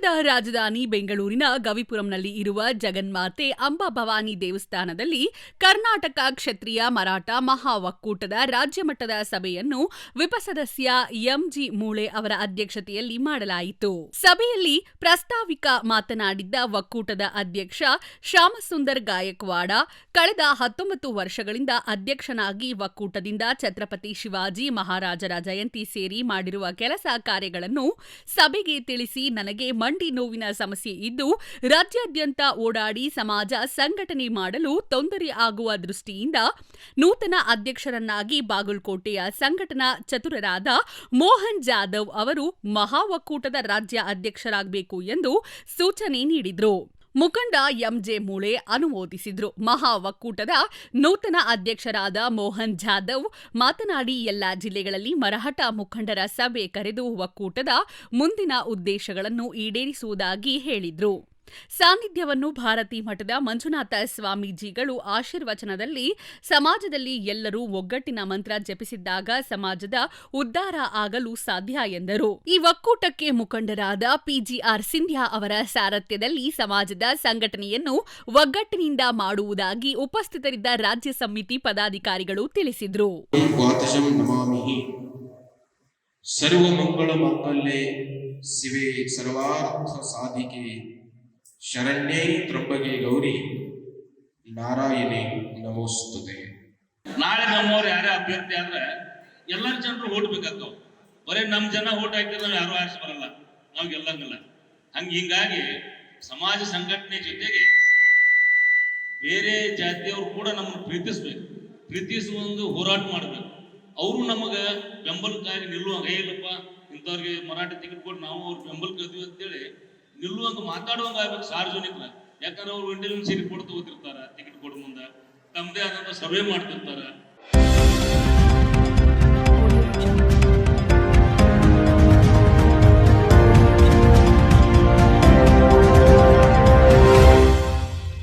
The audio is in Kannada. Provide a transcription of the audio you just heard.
ರಾಜ್ಯದ ರಾಜಧಾನಿ ಬೆಂಗಳೂರಿನ ಗವಿಪುರಂನಲ್ಲಿ ಇರುವ ಜಗನ್ಮಾತೆ ಅಂಬಾ ಭವಾನಿ ದೇವಸ್ಥಾನದಲ್ಲಿ ಕರ್ನಾಟಕ ಕ್ಷತ್ರಿಯ ಮರಾಠ ಮಹಾ ಒಕ್ಕೂಟದ ರಾಜ್ಯಮಟ್ಟದ ಸಭೆಯನ್ನು ವಿಪ ಸದಸ್ಯ ಎಂಜಿ ಮೂಳೆ ಅವರ ಅಧ್ಯಕ್ಷತೆಯಲ್ಲಿ ಮಾಡಲಾಯಿತು. ಸಭೆಯಲ್ಲಿ ಪ್ರಾಸ್ತಾವಿಕ ಮಾತನಾಡಿದ್ದ ಒಕ್ಕೂಟದ ಅಧ್ಯಕ್ಷ ಶ್ಯಾಮಸುಂದರ್ ಗಾಯಕ್ವಾಡ, ಕಳೆದ 19 ವರ್ಷಗಳಿಂದ ಅಧ್ಯಕ್ಷನಾಗಿ ಒಕ್ಕೂಟದಿಂದ ಛತ್ರಪತಿ ಶಿವಾಜಿ ಮಹಾರಾಜರ ಜಯಂತಿ ಸೇರಿ ಮಾಡಿರುವ ಕೆಲಸ ಕಾರ್ಯಗಳನ್ನು ಸಭೆಗೆ ತಿಳಿಸಿ, ನನಗೆ ಮಂಡಿ ನೋವಿನ ಸಮಸ್ಯೆ ಇದ್ದು ರಾಜ್ಯಾದ್ಯಂತ ಓಡಾಡಿ ಸಮಾಜ ಸಂಘಟನೆ ಮಾಡಲು ತೊಂದರೆ ಆಗುವ ದೃಷ್ಟಿಯಿಂದ ನೂತನ ಅಧ್ಯಕ್ಷರನ್ನಾಗಿ ಬಾಗಲಕೋಟೆಯ ಸಂಘಟನಾ ಚತುರರಾದ ಮೋಹನ್ ಜಾಧವ್ ಅವರು ಮಹಾ ಒಕ್ಕೂಟದ ರಾಜ್ಯ ಅಧ್ಯಕ್ಷರಾಗಬೇಕು ಎಂದು ಸೂಚನೆ ನೀಡಿದರು. ಮುಖಂಡ ಎಂಜೆ ಮೂಳೆ ಅನುಮೋದಿಸಿದ್ರು. ಮಹಾ ಒಕ್ಕೂಟದ ನೂತನ ಅಧ್ಯಕ್ಷರಾದ ಮೋಹನ್ ಜಾಧವ್ ಮಾತನಾಡಿ, ಎಲ್ಲಾ ಜಿಲ್ಲೆಗಳಲ್ಲಿ ಮರಾಠ ಮುಖಂಡರ ಸಭೆ ಕರೆದು ಒಕ್ಕೂಟದ ಮುಂದಿನ ಉದ್ದೇಶಗಳನ್ನು ಈಡೇರಿಸುವುದಾಗಿ ಹೇಳಿದ್ರು. ಸಾನ್ನಿಧ್ಯವನ್ನು ಭಾರತೀ ಮಠದ ಮಂಜುನಾಥ ಸ್ವಾಮೀಜಿಗಳು ಆಶೀರ್ವಚನದಲ್ಲಿ ಸಮಾಜದಲ್ಲಿ ಎಲ್ಲರೂ ಒಗ್ಗಟ್ಟಿನ ಮಂತ್ರ ಜಪಿಸಿದ್ದಾಗ ಸಮಾಜದ ಉದ್ಧಾರ ಆಗಲು ಸಾಧ್ಯ ಎಂದರು. ಈ ಒಕ್ಕೂಟಕ್ಕೆ ಮುಖಂಡರಾದ ಪಿಜಿಆರ್ ಸಿಂಧ್ಯಾ ಅವರ ಸಾರಥ್ಯದಲ್ಲಿ ಸಮಾಜದ ಸಂಘಟನೆಯನ್ನು ಒಗ್ಗಟ್ಟಿನಿಂದ ಮಾಡುವುದಾಗಿ ಉಪಸ್ಥಿತರಿದ್ದ ರಾಜ್ಯ ಸಮಿತಿ ಪದಾಧಿಕಾರಿಗಳು ತಿಳಿಸಿದರು. ಶರಣ್ಯೈ ತ್ರಂಬಗೆ ಗೌರಿ ನಾರಾಯಣಿ ನಮೋಸ್ತುತೆ. ನಾಳೆ ನಮ್ಮವ್ರು ಯಾರೇ ಅಭ್ಯರ್ಥಿ ಆದ್ರೆ ಎಲ್ಲರ ಜನರು ಓಟ್ ಬೇಕಾಗ್ತಾವ. ಬರೀ ನಮ್ಮ ಜನ ಓಟ್ ಹಾಕಿದ್ರೆ ನಾವು ಯಾರು ಆರಿಸಿ ಬರಲ್ಲ, ನಾವು ಗೆಲ್ಲಂಗಿಲ್ಲ. ಹಿಂಗಾಗಿ ಸಮಾಜ ಸಂಘಟನೆ ಜೊತೆಗೆ ಬೇರೆ ಜಾತಿಯವರು ಕೂಡ ನಮ್ಮನ್ನು ಪ್ರೀತಿಸ್ಬೇಕು, ಪ್ರೀತಿಸುವ ಒಂದು ಹೋರಾಟ ಮಾಡಬೇಕು. ಅವರು ನಮಗೆ ಬೆಂಬಲಕ್ಕಾಗಿ ನಿಲ್ಲುವಂಗ, ಇಲ್ಲಪ್ಪ ಇಂಥವ್ರಿಗೆ ಮರಾಠಿ ಟಿಕೆಟ್ ಕೊಟ್ಟು ನಾವು ಅವ್ರ ಬೆಂಬಲಕ್ಕೆ ಅದೀವಿ ಅಂತೇಳಿ ನಿಲ್ಲುವಂಗ ಮಾತಾಡುವಂಗ ಆಗ್ಬೇಕು ಸಾರ್ವಜನಿಕರ. ಯಾಕಂದ್ರೆ ಅವ್ರು ಇಂಟೆಲಿಜೆನ್ಸ್ ಕೊಡ್ತು ಓದಿರ್ತಾರ, ಟಿಕೆಟ್ ಕೊಡ ಮುಂದೆ ತಮ್ಮದೇ ಆದಂತ ಸಭೆ ಮಾಡ್ತಿರ್ತಾರ.